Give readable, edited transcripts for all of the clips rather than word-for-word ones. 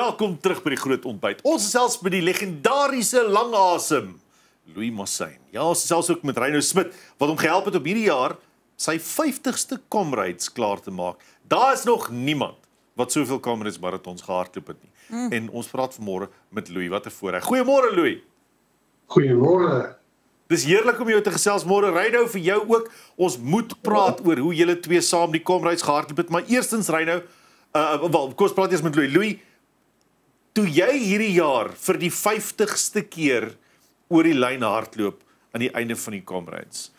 Welkom terug by die groot ontbyt. Ons is selfs by die legendariese Langhaasem, Louis Mossyn. Ja, ons is selfs ook met Reino Smit, wat hom gehelp het om hierdie jaar sy 50ste Comrades klaar te maak. Daar is nog niemand wat soveel Comrades marathons gehardloop het nie. En ons praat vanmôre met Louis. Wat 'n voorreg. Goeiemôre Louis. Goeiemôre. Dis heerlik om jou te gesels môre. Reino, vir jou ook. Ons moet praat oor hoe julle twee saam die Comrades gehardloop het, maar eerstens Reino, kom ons praat eers met Louis. Louis, toe jy hierdie jaar vir die 50ste keer oor die lyn hardloop aan die einde van die Comrades,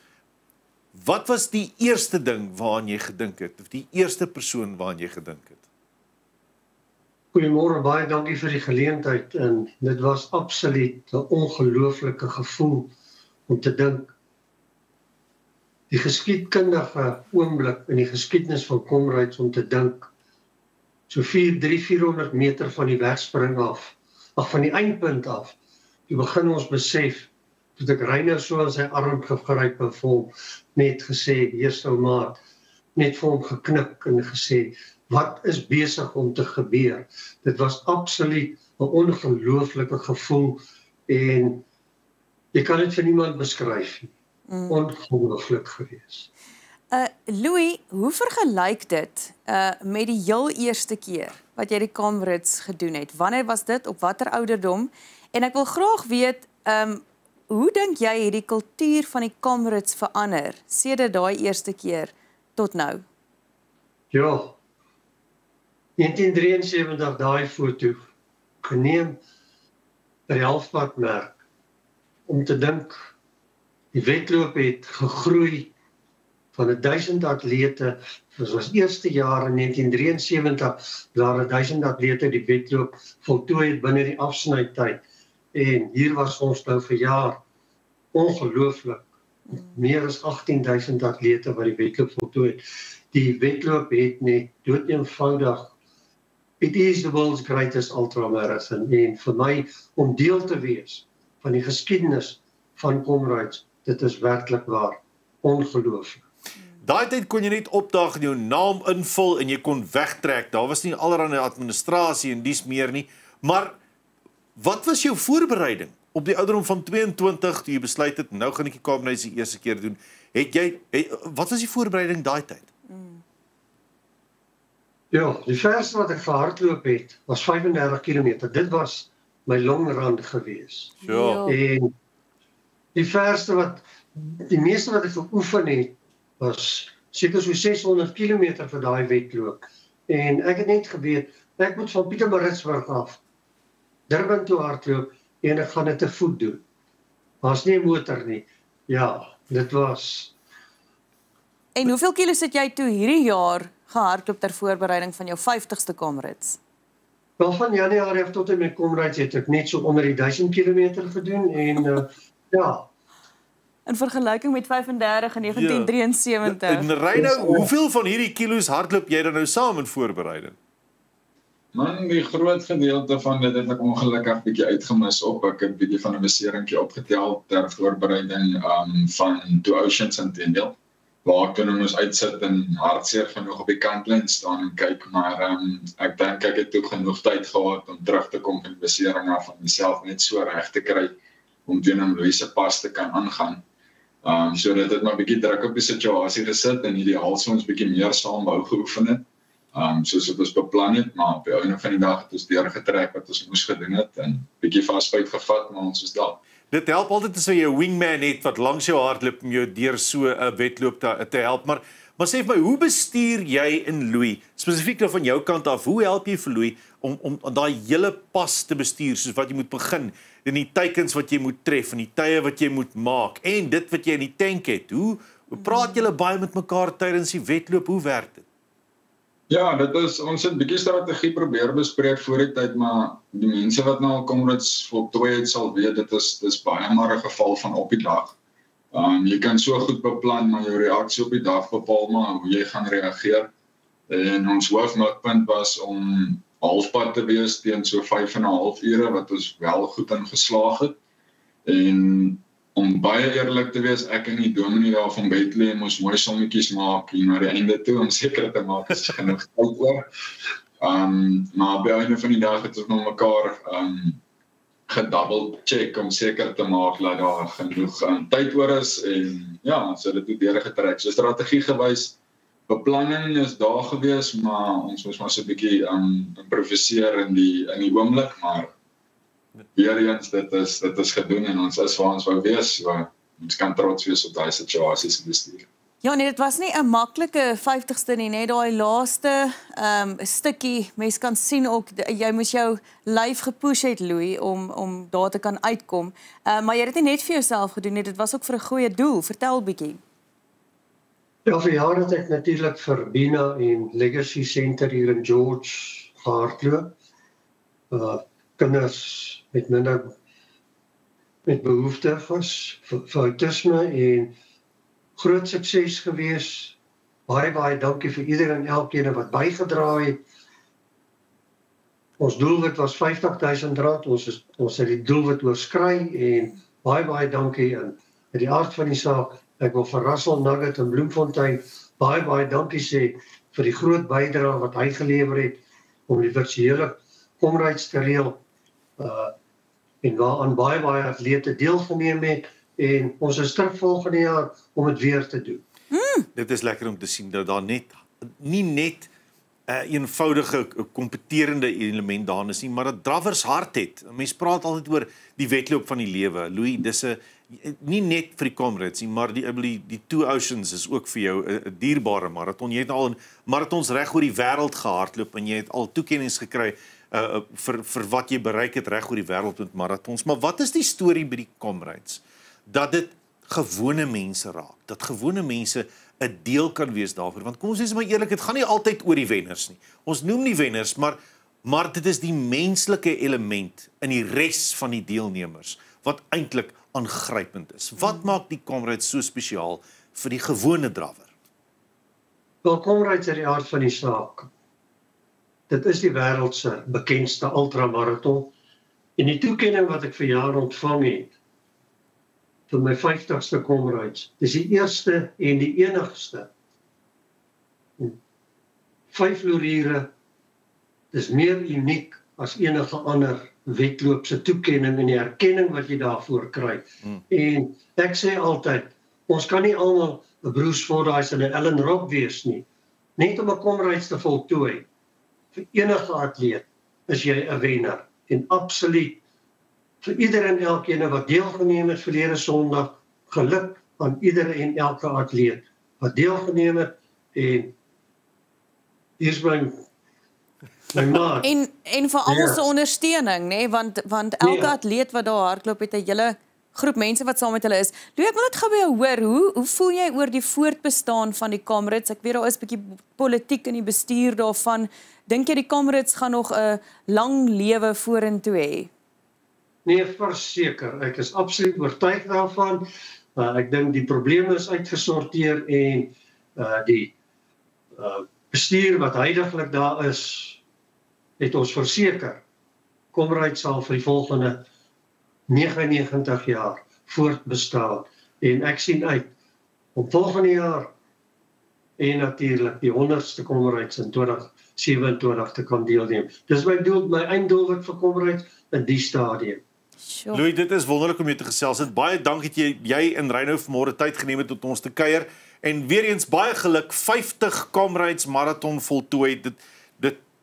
wat was die eerste ding waaraan jy gedink het, of die eerste persoon waaraan jy gedink het? Goeiemôre, baie dankie vir die geleentheid. En dit was absoluut 'n ongelooflike gevoel om te dink. Die geskiedkundige oomblik in die geskiedenis van Comrades om te dink, so 300-400 meter van die wegspring af, van die eindpunt af, toe begin ons besef, toe ek Reino so aan sy arm gegryp en vir hom net gesê, hier sou maat, net vir hom geknik en gesê, wat is besig om te gebeur? Dit was absoluut 'n ongelooflike gevoel en jy kan dit vir niemand beskryf nie. Ongelooflik gewees. Louis, hoe vergelyk dit met die heel eerste keer wat jy die Comrades gedoen het? Wanneer was dit? Op watter ouderdom? En ek wil graag weet, hoe dink jy het die kultuur van die Comrades verander sedert daai eerste keer tot nou? Ja, 1973 daai foto geneem by die halfpadmerk om te dink, die wedloop het gegroei van 1000 atlete, dit was eerste jaar in 1973, daar 1000 atlete die wedloop voltooi het binne die afsnytyd. En hier was ons nou vir jaar, ongelooflik, meer as 18.000 atlete wat die wedloop voltooi het. Die wedloop het net doodeenvoudig, it is the world's greatest ultramarathon, en vir my om deel te wees van die geskiedenis van Comrades, dit is werklik waar, ongelooflik. Daai tyd kon jy net opdaag en jou naam invul en jy kon wegtrek. Daar was nie allerlei administrasie en dies meer nie. Maar wat was jou voorbereiding op die ouderdom van 22 toe jy besluit het, nou gaan ek die Comrades die eerste keer doen? Wat was die voorbereiding daai tyd? Ja, die verste wat ek gehardloop het, was 35 km. Dit was my long run gewees. Ja. En die verste die meeste wat ek geoefen het, was seker so 600 km vir daai wedloop. En ek het net geweet, ek moet van Pietermaritzburg af Durban toe hardloop en ek gaan dit te voet doen. Was nie 'n motor nie. Ja, dit was. En hoeveel kilos het jy toe hierdie jaar gehardloop ter voorbereiding van jou 50ste Comrades? Wel, van Januarie af tot en met Comrades het ek net so onder die 1000 km gedoen en ja. In vergelyking met 35 in 1973. En Reino, hoeveel van hierdie kilos hardloop jy dan nou saam in voorbereiding? Man, die groot gedeelte van dit het ek ongelukkig bietjie uitgemis op. Ek het bietjie van 'n beseringkie opgetel ter voorbereiding van Two Oceans Centennial, waar ek toen moes uitsit en hartseer genoeg op die kantlyn staan en kyk, maar ek dink ek het toe genoeg tyd gehad om terug te kom van die besering af en myself net so reg te kry om teen Louis se pas te kan aangaan. So dit het maar bietjie druk op die situasie gesit en ideaal so ons bietjie meer saam wou geoefen het. Soos wat ons beplan het, maar op die einde van die dag het ons deurgetrek wat ons moes gedoen het en bietjie vasbyt gevat, maar ons is daar. Dit help altyd as jy 'n wingman het wat langs jou hardloop om jou deur so 'n wedloop te help, maar sê vir my, hoe bestuur jy en Louis, spesifiek nou van jou kant af, hoe help jy vir Louis om daai hele pas te bestuur, soos wat jy moet begin, en die teikens wat jy moet tref, en die tye wat jy moet maak, en dit wat jy in die tank het, hoe praat julle baie met mekaar tydens die wedloop, hoe werk dit? Ja, ons het bietjie strategie probeer bespreek voor die tyd, maar die mense wat nou Comrades voltooi het sal weet, dit is baie maar 'n geval van op die dag. Jy kan so goed beplan, maar jou reaksie op die dag bepaal maar hoe jy gaan reageer. En ons hoofmikpunt was om halfpad te wees teen so 5,5 ure, wat ons wel goed in geslaag het. En om baie eerlik te wees, ek en die dominee daar van Bethlehem moes mooi sommetjies maak hier na die einde toe, om seker te maak as genoeg tyd oor. Maar by einde van die dag het ons met mekaar gedouble check om seker te maak dat daar genoeg tyd oor is en ja, so dit het deurgetrek. So strategie gewys, beplanning is daar gewees, maar ons moes maar so 'n bietjie improviseer in die oomblik, maar weer eens dit is gedoen en ons is waar ons wou wees, so ons kan trots wees op daai situasies en bestuur. Ja, nee, dit was nie 'n maklike 50ste nie, net daai laaste stukkie. Mens kan sien ook jy moes jou lyf gepush het, Louis, om daar te kan uitkom. Maar jy het dit nie net vir jouself gedoen nie, dit was ook vir 'n goeie doel. Vertel 'n bietjie. Ja, vir jare het ek natuurlik vir Bina en Legacy Center hier in George gehardloop. Kinders met behoeftes vir autisme en groot sukses gewees. Baie dankie vir iedereen en elkeen wat bygedra het. Ons doelwit was R50,000. Ons het die doelwit oorskry en baie dankie en in die aard van die saak, ek wil vir Russell Nugget in Bloemfontein baie dankie sê vir die groot bydrae wat hy gelewer het om die virtuele komryds te reël en waaraan baie atlete deelgeneem het en ons is terug volgende jaar om dit weer te doen. Dit is lekker om te sien dat daar nie net 'n eenvoudige kompeterende element daar is nie, maar dat drawers hart het. Mense praat altyd oor die wedloop van die lewe. Louis, dis nie net vir die Comrades nie, maar die Two Oceans is ook vir jou 'n dierbare marathon. Jy het al in marathons reg oor die wêreld gehardloop en jy het al toekennings gekry vir wat jy bereik het reg oor die wêreld met marathons. Maar wat is die storie by die Comrades? Dat dit gewone mense raak, dat gewone mense 'n deel kan wees daarvoor, want kom ons sê maar eerlik, dit gaan nie altyd oor die wenners nie. Ons noem nie wenners, maar dit is die menslike element in die res van die deelnemers, wat eintlik aangrypend is. Wat maak die Comrades so spesiaal vir die gewone drawer? Wel, Comrades is die aard van die saak. Dit is die wêreld se bekendste ultramarathon, en die toekenning wat ek vir jaar ontvang het, vir my 50ste Comrades. Dis die eerste en die enigste. 5 loriere, dis meer uniek as enige ander wedloopse toekenning en die erkenning wat jy daarvoor kry. En ek sê altyd, ons kan nie almal 'n Bruce Fordyce en 'n Ellen Rock wees nie. Net om 'n Comrades te voltooi, vir enige atleet is jy 'n wenner. En absoluut vir ieder en elkeen wat deelgeneem het verlede Sondag, geluk aan ieder en elke atleet wat deelgeneem het en hier is my maat. En vir almal se ondersteuning, nê, want elke atleet wat daar hardloop het 'n hele groep mense wat saam met hulle is. Louis, ek wil net gou by jou hoor, hoe voel jy oor die voortbestaan van die Comrades? Ek weet daar is 'n bietjie politiek in die bestuur daarvan. Dink jy die Comrades gaan nog 'n lang lewe vorentoe hê? Nee, verseker. Ek is absoluut oortuig daarvan. Ek dink die probleme is uitgesorteer en die bestuur wat huidiglik daar is, het ons verseker. Comrades sal vir die volgende 99 jaar voortbestaan. En ek sien uit om volgende jaar en natuurlik die 100ste Comrades in 2027 te kan deelneem. Dis my doel, my einddoelwit vir Comrades in die stadium. Sure. Louis, dit is wonderlik om jou te gesels. Baie dankie dat jy en Reino vanmôre tyd geneem het om ons te kuier. En weer eens baie geluk, 50 Comrades marathon voltooi. Dit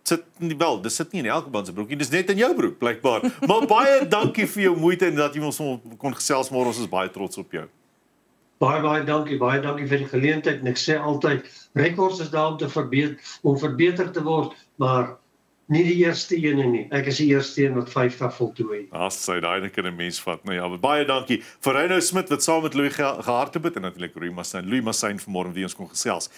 sit nie in elke man se broekie, dis net in jou broek blykbaar. Maar baie dankie vir jou moeite en dat jy ons kon gesels môre. Ons is baie trots op jou. Baie dankie vir die geleentheid. En ek sê altyd, rekords is daar om verbeter te word, maar nie die eerste ene nie. Ek is die eerste een wat 50 voltooi. Sy daai net kan 'n mens vat. Nou ja, baie dankie vir Reino Smit wat saam met Louis gehardloop het en natuurlik Louis Massyn vanmôre wie ons kon gesels.